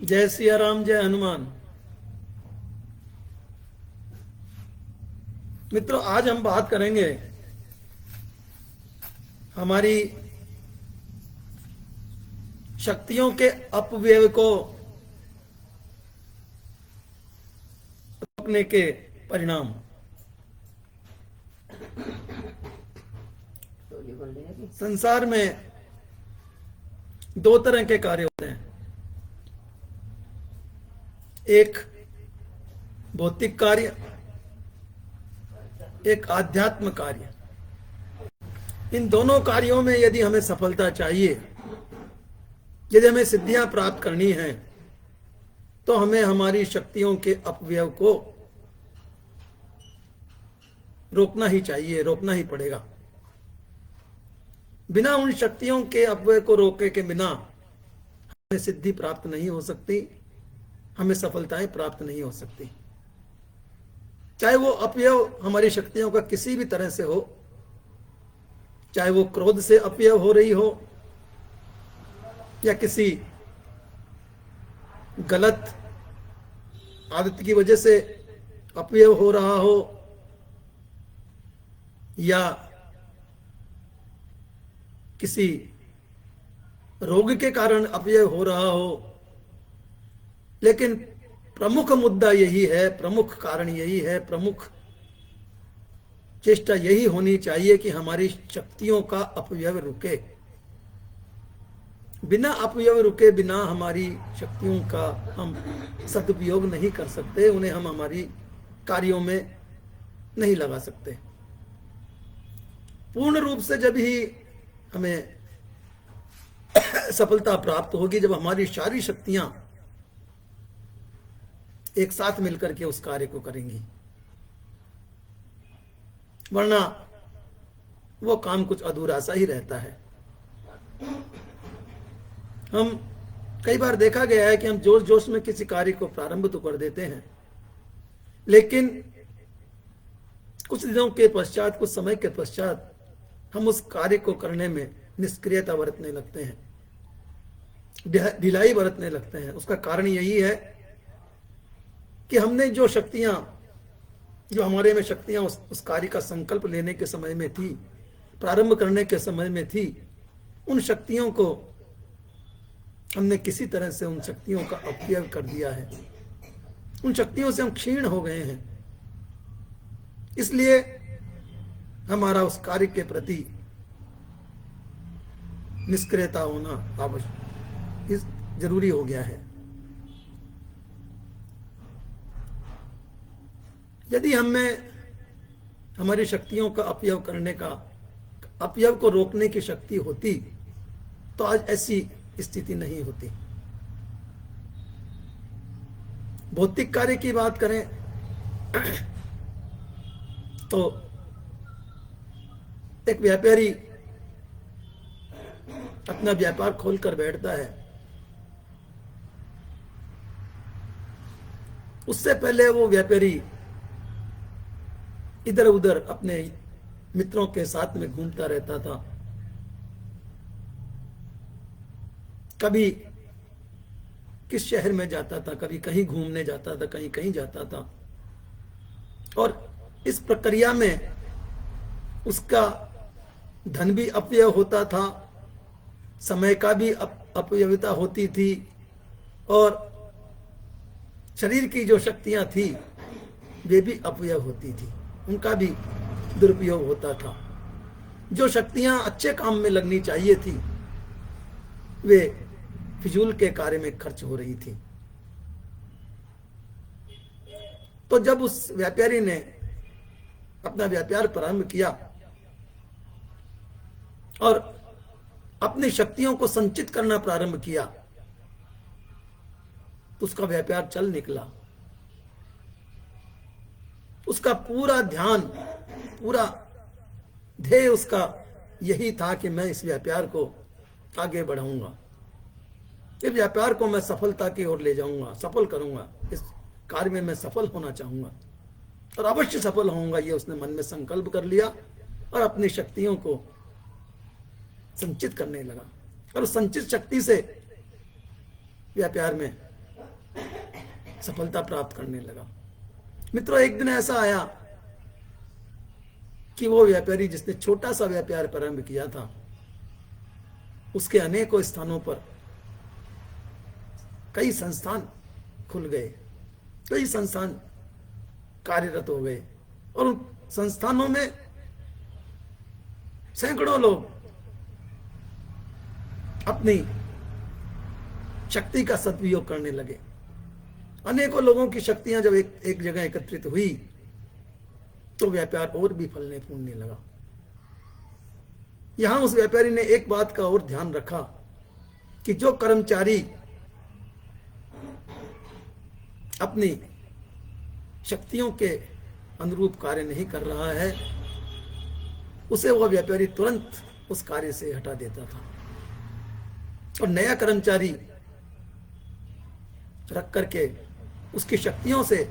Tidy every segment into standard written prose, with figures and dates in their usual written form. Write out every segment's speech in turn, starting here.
जय सिया राम, जय हनुमान। मित्रों, आज हम बात करेंगे हमारी शक्तियों के अपव्यय को रोकने के परिणाम। संसार में दो तरह के कार्य होते हैं, एक भौतिक कार्य, एक आध्यात्म कार्य। इन दोनों कार्यों में यदि हमें सफलता चाहिए, यदि हमें सिद्धियां प्राप्त करनी है, तो हमें हमारी शक्तियों के अपव्यय को रोकना ही चाहिए, रोकना ही पड़ेगा। बिना उन शक्तियों के अपव्यय को रोके के बिना हमें सिद्धि प्राप्त नहीं हो सकती, हमें सफलताएं प्राप्त नहीं हो सकती। चाहे वो अपव्यय हमारी शक्तियों का किसी भी तरह से हो, चाहे वो क्रोध से अपव्यय हो रही हो, या किसी गलत आदत की वजह से अपव्यय हो रहा हो, या किसी रोग के कारण अपव्यय हो रहा हो। लेकिन प्रमुख मुद्दा यही है, प्रमुख कारण यही है, प्रमुख चेष्टा यही होनी चाहिए कि हमारी शक्तियों का अपव्यय रुके। बिना अपव्यय रुके बिना हमारी शक्तियों का हम सदुपयोग नहीं कर सकते, उन्हें हम हमारी कार्यों में नहीं लगा सकते। पूर्ण रूप से जब ही हमें सफलता प्राप्त होगी, जब हमारी सारी शक्तियां एक साथ मिलकर के उस कार्य को करेंगी, वरना वो काम कुछ अधूरा सा ही रहता है। हम कई बार देखा गया है कि हम जोश जोश में किसी कार्य को प्रारंभ तो कर देते हैं, लेकिन कुछ दिनों के पश्चात, कुछ समय के पश्चात हम उस कार्य को करने में निष्क्रियता बरतने लगते हैं, ढिलाई बरतने लगते हैं। उसका कारण यही है कि हमने जो शक्तियां, जो हमारे में शक्तियां उस कार्य का संकल्प लेने के समय में थी, प्रारंभ करने के समय में थी, उन शक्तियों को हमने किसी तरह से उन शक्तियों का अपव्यय कर दिया है। उन शक्तियों से हम क्षीण हो गए हैं। इसलिए हमारा उस कार्य के प्रति निष्क्रियता होना आवश्यक, जरूरी हो गया है। यदि हमें हमारी शक्तियों का अपव्यय करने का, अपव्यय को रोकने की शक्ति होती, तो आज ऐसी स्थिति नहीं होती। भौतिक कार्य की बात करें तो एक व्यापारी अपना व्यापार खोलकर बैठता है, उससे पहले वो व्यापारी इधर उधर अपने मित्रों के साथ में घूमता रहता था। कभी किस शहर में जाता था, कभी कहीं घूमने जाता था, कहीं कहीं जाता था, और इस प्रक्रिया में उसका धन भी अपव्यय होता था, समय का भी अपव्ययता होती थी, और शरीर की जो शक्तियां थी वे भी अपव्यय होती थी, उनका भी दुरुपयोग होता था। जो शक्तियां अच्छे काम में लगनी चाहिए थी वे फिजूल के कार्य में खर्च हो रही थी। तो जब उस व्यापारी ने अपना व्यापार प्रारंभ किया और अपनी शक्तियों को संचित करना प्रारंभ किया, तो उसका व्यापार चल निकला। उसका पूरा ध्यान, पूरा ध्येय उसका यही था कि मैं इस व्यापार को आगे बढ़ाऊंगा, इस व्यापार को मैं सफलता की ओर ले जाऊंगा, सफल करूंगा, इस कार्य में मैं सफल होना चाहूंगा और अवश्य सफल होऊंगा। ये उसने मन में संकल्प कर लिया और अपनी शक्तियों को संचित करने लगा, और उस संचित शक्ति से व्यापार में सफलता प्राप्त करने लगा। मित्रों, एक दिन ऐसा आया कि वो व्यापारी जिसने छोटा सा व्यापार प्रारंभ किया था, उसके अनेकों स्थानों पर कई संस्थान खुल गए, कई संस्थान कार्यरत हो गए और उन संस्थानों में सैकड़ों लोग अपनी शक्ति का सदुपयोग करने लगे। अनेकों लोगों की शक्तियां जब एक जगह एकत्रित हुई तो व्यापार और भी फलने फूलने लगा। यहां उस व्यापारी ने एक बात का और ध्यान रखा कि जो कर्मचारी अपनी शक्तियों के अनुरूप कार्य नहीं कर रहा है, उसे वह व्यापारी तुरंत उस कार्य से हटा देता था और नया कर्मचारी रख करके उसकी शक्तियों से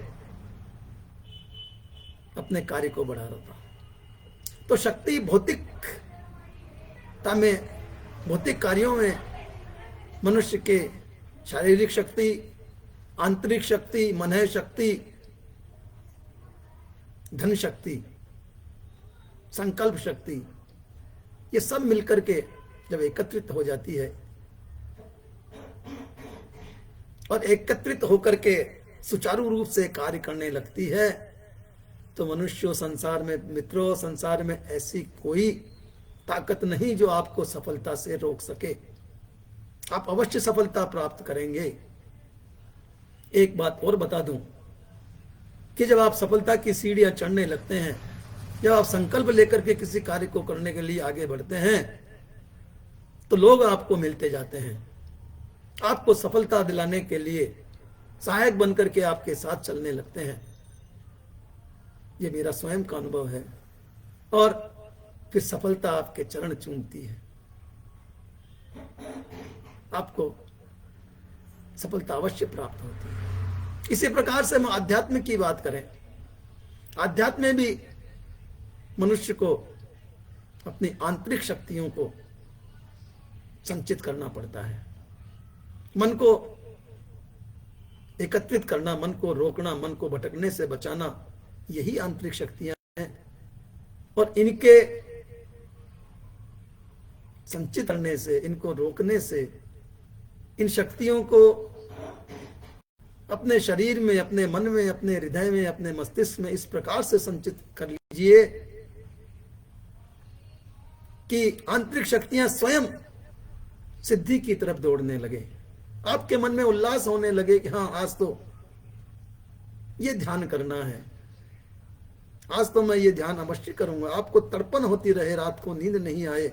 अपने कार्य को बढ़ा रहा था। तो शक्ति भौतिकता में, भौतिक कार्यों में मनुष्य के शारीरिक शक्ति, आंतरिक शक्ति, मन शक्ति, धन शक्ति, संकल्प शक्ति, ये सब मिलकर के जब एकत्रित हो जाती है और एकत्रित होकर के सुचारू रूप से कार्य करने लगती है, तो मनुष्य संसार में, मित्रों, संसार में ऐसी कोई ताकत नहीं जो आपको सफलता से रोक सके। आप अवश्य सफलता प्राप्त करेंगे। एक बात और बता दूं कि जब आप सफलता की सीढ़ियां चढ़ने लगते हैं, जब आप संकल्प लेकर के किसी कार्य को करने के लिए आगे बढ़ते हैं, तो लोग आपको मिलते जाते हैं, आपको सफलता दिलाने के लिए सहायक बनकर के आपके साथ चलने लगते हैं। ये मेरा स्वयं का अनुभव है। और फिर सफलता आपके चरण चूमती है, आपको सफलता अवश्य प्राप्त होती है। इसी प्रकार से हम आध्यात्म की बात करें, आध्यात्म में भी मनुष्य को अपनी आंतरिक शक्तियों को संचित करना पड़ता है। मन को एकत्रित करना, मन को रोकना, मन को भटकने से बचाना, यही आंतरिक शक्तियां हैं। और इनके संचित करने से, इनको रोकने से, इन शक्तियों को अपने शरीर में, अपने मन में, अपने हृदय में, अपने मस्तिष्क में इस प्रकार से संचित कर लीजिए कि आंतरिक शक्तियां स्वयं सिद्धि की तरफ दौड़ने लगे। आपके मन में उल्लास होने लगे कि हाँ, आज तो ये ध्यान करना है, आज तो मैं ये ध्यान अवश्य करूंगा। आपको तड़पन होती रहे, रात को नींद नहीं आए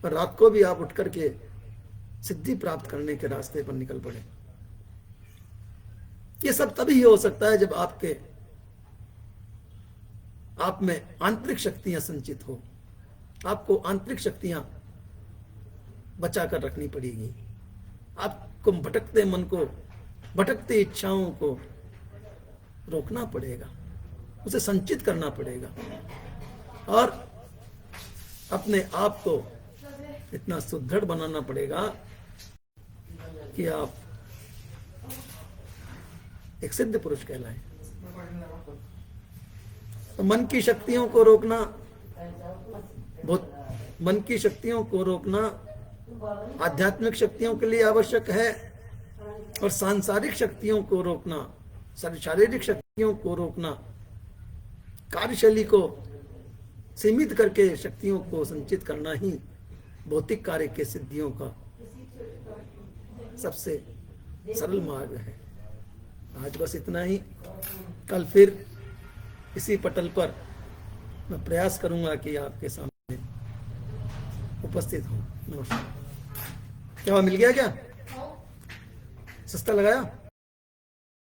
और रात को भी आप उठ करके सिद्धि प्राप्त करने के रास्ते पर निकल पड़े। ये सब तभी हो सकता है जब आप में आंतरिक शक्तियां संचित हो। आपको आंतरिक शक्तियां बचा कर रखनी पड़ेगी। आपको भटकते मन को, भटकती इच्छाओं को रोकना पड़ेगा, उसे संचित करना पड़ेगा और अपने आप को इतना सुदृढ़ बनाना पड़ेगा कि आप एक सिद्ध पुरुष कहलाएं। तो मन की शक्तियों को रोकना, मन की शक्तियों को रोकना आध्यात्मिक शक्तियों के लिए आवश्यक है और सांसारिक शक्तियों को रोकना, शारीरिक शक्तियों को रोकना, कार्यशैली को सीमित करके शक्तियों को संचित करना ही भौतिक कार्य के सिद्धियों का सबसे सरल मार्ग है। आज बस इतना ही। कल फिर इसी पटल पर मैं प्रयास करूंगा कि आपके सामने उपस्थित हूं। नमस्कार। क्या मिल गया? क्या सस्ता लगाया?